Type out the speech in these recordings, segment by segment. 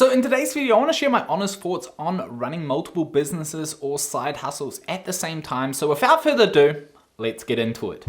So in today's video, I want to share my honest thoughts on running multiple businesses or side hustles at the same time. So without further ado, let's get into it.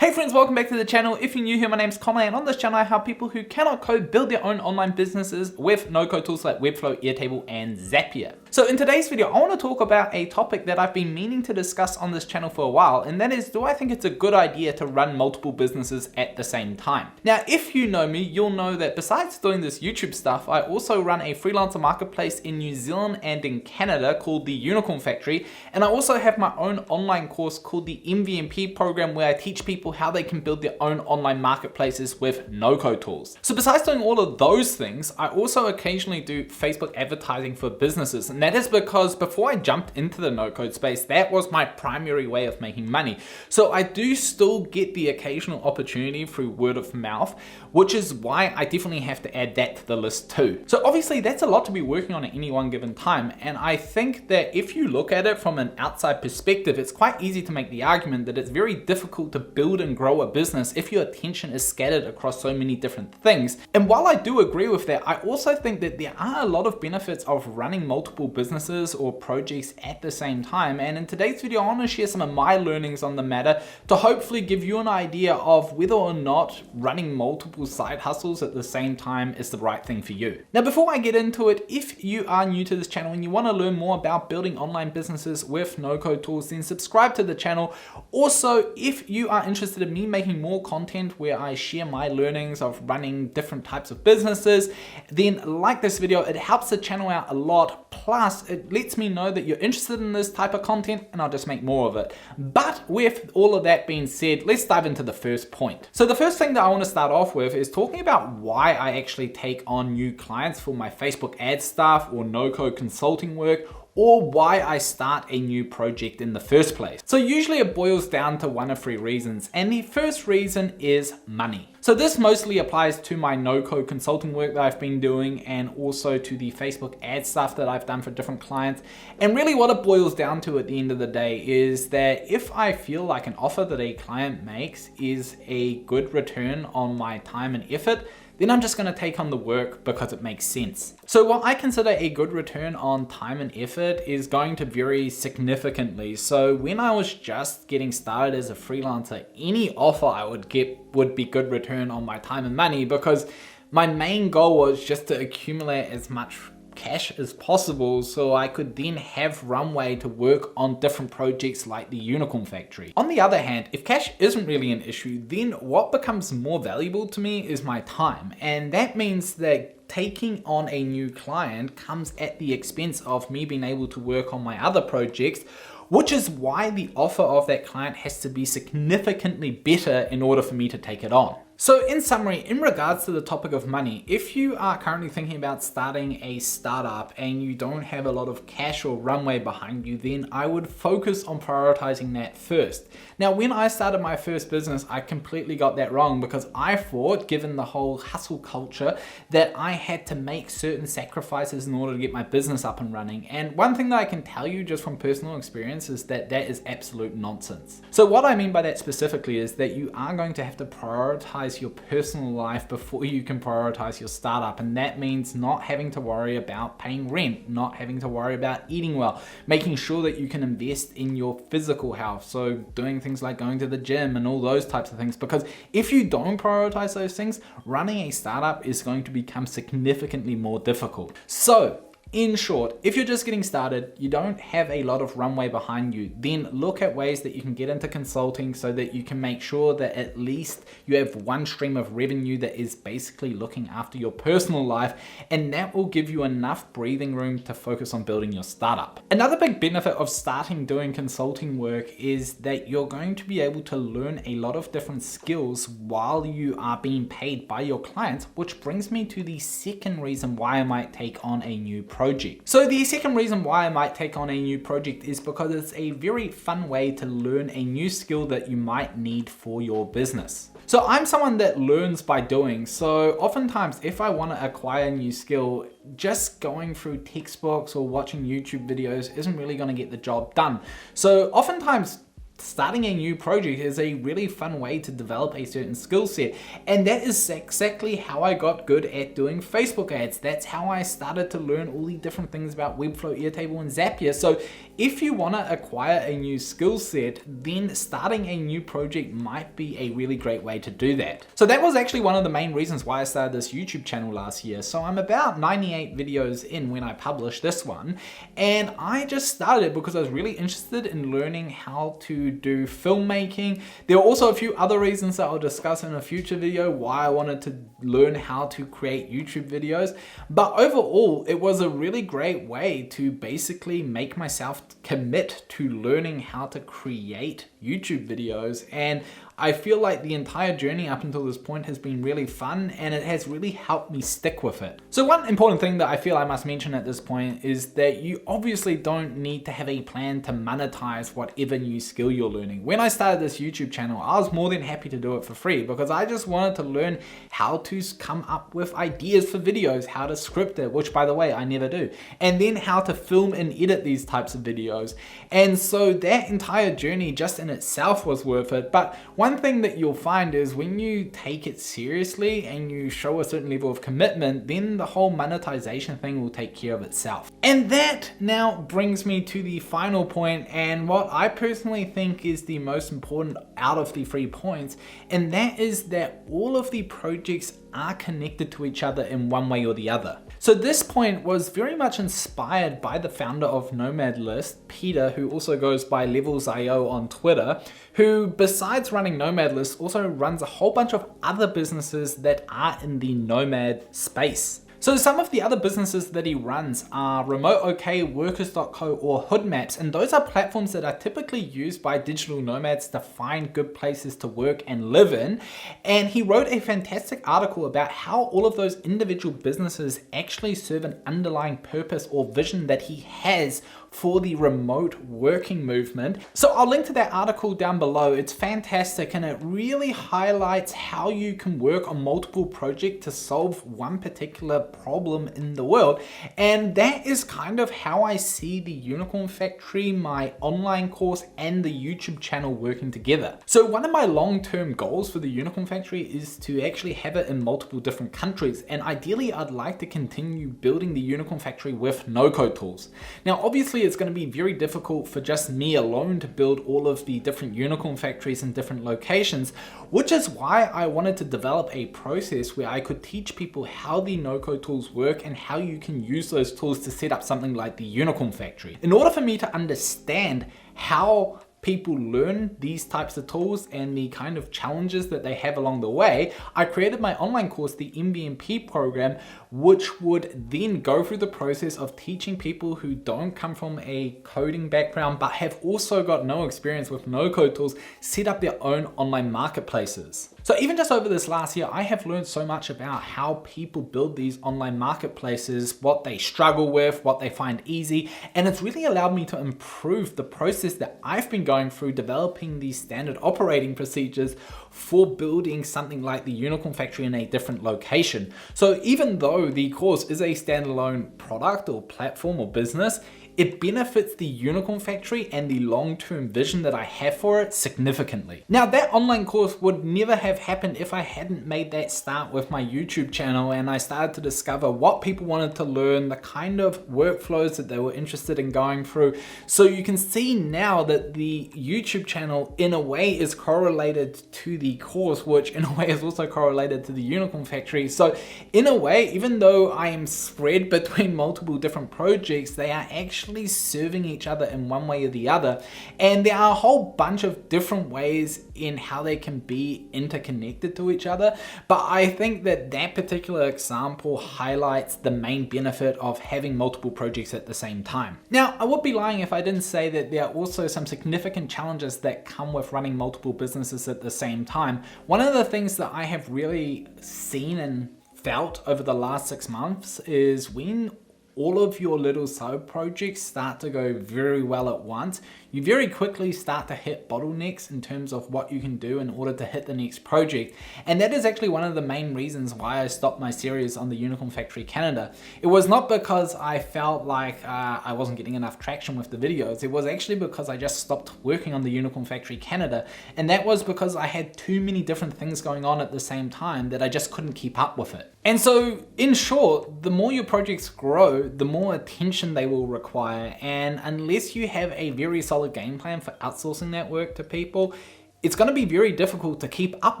Hey friends, welcome back to the channel. If you're new here, my name's Connor, and on this channel I help people who cannot code build their own online businesses with no-code tools like Webflow, Airtable, and Zapier. So in today's video, I want to talk about a topic that I've been meaning to discuss on this channel for a while, and that is, do I think it's a good idea to run multiple businesses at the same time? Now, if you know me, you'll know that besides doing this YouTube stuff, I also run a freelancer marketplace in New Zealand and in Canada called the Unicorn Factory, and I also have my own online course called the MVMP program where I teach people how they can build their own online marketplaces with no-code tools. So besides doing all of those things, I also occasionally do Facebook advertising for businesses, and that is because before I jumped into the no-code space, that was my primary way of making money. So I do still get the occasional opportunity through word of mouth, which is why I definitely have to add that to the list too. So obviously that's a lot to be working on at any one given time, and I think that if you look at it from an outside perspective, it's quite easy to make the argument that it's very difficult to build and grow a business if your attention is scattered across so many different things. And while I do agree with that, I also think that there are a lot of benefits of running multiple businesses or projects at the same time. And in today's video, I want to share some of my learnings on the matter to hopefully give you an idea of whether or not running multiple side hustles at the same time is the right thing for you. Now, before I get into it, if you are new to this channel and you want to learn more about building online businesses with no-code tools, then subscribe to the channel. Also, if you are interested in me making more content where I share my learnings of running different types of businesses, then like this video. It helps the channel out a lot. Plus, it lets me know that you're interested in this type of content, and I'll just make more of it. But with all of that being said, let's dive into the first point. So the first thing that I want to start off with is talking about why I actually take on new clients for my Facebook ad stuff or no-code consulting work, or why I start a new project in the first place. So usually it boils down to one of three reasons, and the first reason is money. So this mostly applies to my no-code consulting work that I've been doing, and also to the Facebook ad stuff that I've done for different clients. And really what it boils down to at the end of the day is that if I feel like an offer that a client makes is a good return on my time and effort, then I'm just going to take on the work because it makes sense. So what I consider a good return on time and effort is going to vary significantly. So when I was just getting started as a freelancer, any offer I would get would be good return on my time and money, because my main goal was just to accumulate as much cash as possible so I could then have runway to work on different projects like the Unicorn Factory. On the other hand, if cash isn't really an issue, then what becomes more valuable to me is my time. And that means that taking on a new client comes at the expense of me being able to work on my other projects, which is why the offer of that client has to be significantly better in order for me to take it on. So in summary, in regards to the topic of money, if you are currently thinking about starting a startup and you don't have a lot of cash or runway behind you, then I would focus on prioritizing that first. Now, when I started my first business, I completely got that wrong, because I thought, given the whole hustle culture, that I had to make certain sacrifices in order to get my business up and running. And one thing that I can tell you just from personal experience is that that is absolute nonsense. So what I mean by that specifically is that you are going to have to prioritize your personal life before you can prioritize your startup. And that means not having to worry about paying rent, not having to worry about eating well, making sure that you can invest in your physical health. So doing things like going to the gym and all those types of things, because if you don't prioritize those things, running a startup is going to become significantly more difficult. So in short, if you're just getting started, you don't have a lot of runway behind you, then look at ways that you can get into consulting so that you can make sure that at least you have one stream of revenue that is basically looking after your personal life, and that will give you enough breathing room to focus on building your startup. Another big benefit of starting doing consulting work is that you're going to be able to learn a lot of different skills while you are being paid by your clients, which brings me to the second reason why I might take on a new project. So the second reason why I might take on a new project is because it's a very fun way to learn a new skill that you might need for your business. So I'm someone that learns by doing. So oftentimes if I want to acquire a new skill, just going through textbooks or watching YouTube videos isn't really going to get the job done. So oftentimes starting a new project is a really fun way to develop a certain skill set. And that is exactly how I got good at doing Facebook ads. That's how I started to learn all the different things about Webflow, Airtable, and Zapier. So if you want to acquire a new skill set, then starting a new project might be a really great way to do that. So that was actually one of the main reasons why I started this YouTube channel last year. So I'm about 98 videos in when I published this one, and I just started because I was really interested in learning how to do filmmaking. There are also a few other reasons that I'll discuss in a future video why I wanted to learn how to create YouTube videos, but overall it was a really great way to basically make myself commit to learning how to create YouTube videos. And I feel like the entire journey up until this point has been really fun, and it has really helped me stick with it. So one important thing that I feel I must mention at this point is that you obviously don't need to have a plan to monetize whatever new skill you're learning. When I started this YouTube channel, I was more than happy to do it for free because I just wanted to learn how to come up with ideas for videos, how to script it, which by the way, I never do, and then how to film and edit these types of videos. And so that entire journey just in itself was worth it. But one thing that you'll find is when you take it seriously and you show a certain level of commitment, then the whole monetization thing will take care of itself. And that now brings me to the final point, and what I personally think is the most important out of the 3 points, and that is that all of the projects are connected to each other in one way or the other. So this point was very much inspired by the founder of Nomad List, Peter, who also goes by levelsio on Twitter, who besides running Nomad List also runs a whole bunch of other businesses that are in the nomad space. So some of the other businesses that he runs are RemoteOK, Workers.co, or Hood Maps, and those are platforms that are typically used by digital nomads to find good places to work and live in. And he wrote a fantastic article about how all of those individual businesses actually serve an underlying purpose or vision that he has for the remote working movement. So I'll link to that article down below. It's fantastic, and it really highlights how you can work on multiple projects to solve one particular problem in the world. And that is kind of how I see the Unicorn Factory, my online course, and the YouTube channel working together. So one of my long-term goals for the Unicorn Factory is to actually have it in multiple different countries, and ideally I'd like to continue building the Unicorn Factory with no-code tools. Now obviously it's going to be very difficult for just me alone to build all of the different Unicorn Factories in different locations, which is why I wanted to develop a process where I could teach people how the no-code tools work and how you can use those tools to set up something like the Unicorn Factory. In order for me to understand how people learn these types of tools and the kind of challenges that they have along the way, I created my online course, the MBMP program, which would then go through the process of teaching people who don't come from a coding background but have also got no experience with no-code tools set up their own online marketplaces. So even just over this last year, I have learned so much about how people build these online marketplaces, what they struggle with, what they find easy, and it's really allowed me to improve the process that I've been going through developing these standard operating procedures for building something like the Unicorn Factory in a different location. So even though the course is a standalone product or platform or business, it benefits the Unicorn Factory and the long-term vision that I have for it significantly. Now that online course would never have happened if I hadn't made that start with my YouTube channel and I started to discover what people wanted to learn, the kind of workflows that they were interested in going through. So you can see now that the YouTube channel in a way is correlated to the course, which in a way is also correlated to the Unicorn Factory. So in a way, even though I am spread between multiple different projects, they are actually serving each other in one way or the other. And there are a whole bunch of different ways in how they can be interconnected to each other. But I think that that particular example highlights the main benefit of having multiple projects at the same time. Now, I would be lying if I didn't say that there are also some significant challenges that come with running multiple businesses at the same time. One of the things that I have really seen and felt over the last 6 months is when all of your little side projects start to go very well at once, you very quickly start to hit bottlenecks in terms of what you can do in order to hit the next project. And that is actually one of the main reasons why I stopped my series on the Unicorn Factory Canada. It was not because I felt like I wasn't getting enough traction with the videos. It was actually because I just stopped working on the Unicorn Factory Canada. And that was because I had too many different things going on at the same time that I just couldn't keep up with it. And so in short, the more your projects grow, the more attention they will require. And unless you have a very solid game plan for outsourcing that work to people, it's going to be very difficult to keep up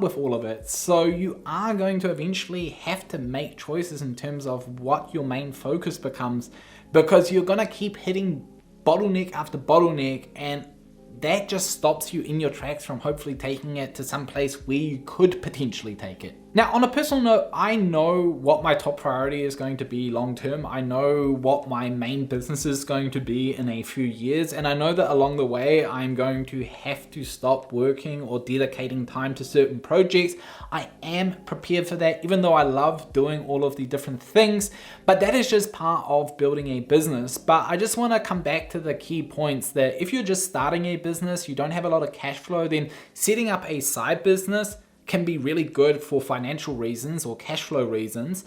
with all of it. So you are going to eventually have to make choices in terms of what your main focus becomes, because you're going to keep hitting bottleneck after bottleneck, and that just stops you in your tracks from hopefully taking it to some place where you could potentially take it. Now, on a personal note, I know what my top priority is going to be long term. I know what my main business is going to be in a few years. And I know that along the way, I'm going to have to stop working or dedicating time to certain projects. I am prepared for that, even though I love doing all of the different things. But that is just part of building a business. But I just want to come back to the key points that if you're just starting a business, you don't have a lot of cash flow, then setting up a side business can be really good for financial reasons or cash flow reasons.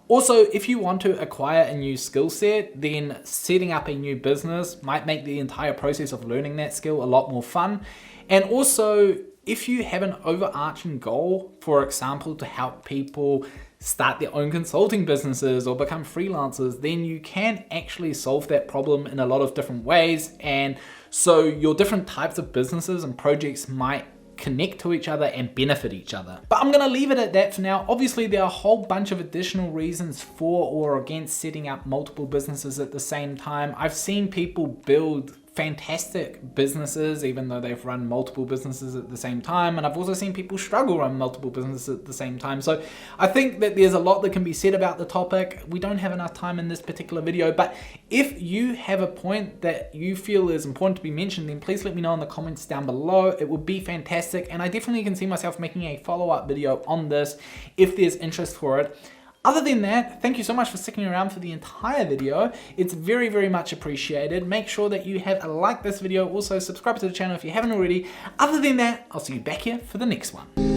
Also, if you want to acquire a new skill set, then setting up a new business might make the entire process of learning that skill a lot more fun. And also, if you have an overarching goal, for example, to help people start their own consulting businesses or become freelancers, then you can actually solve that problem in a lot of different ways. And so your different types of businesses and projects might connect to each other and benefit each other. But I'm gonna leave it at that for now. Obviously, there are a whole bunch of additional reasons for or against setting up multiple businesses at the same time. I've seen people build fantastic businesses even though they've run multiple businesses at the same time, and I've also seen people struggle run multiple businesses at the same time. So I think that there's a lot that can be said about the topic. We don't have enough time in this particular video, but if you have a point that you feel is important to be mentioned, then please let me know in the comments down below. It would be fantastic, and I definitely can see myself making a follow-up video on this if there's interest for it. Other than that, thank you so much for sticking around for the entire video. It's very, very much appreciated. Make sure that you have liked this video. Also, subscribe to the channel if you haven't already. Other than that, I'll see you back here for the next one.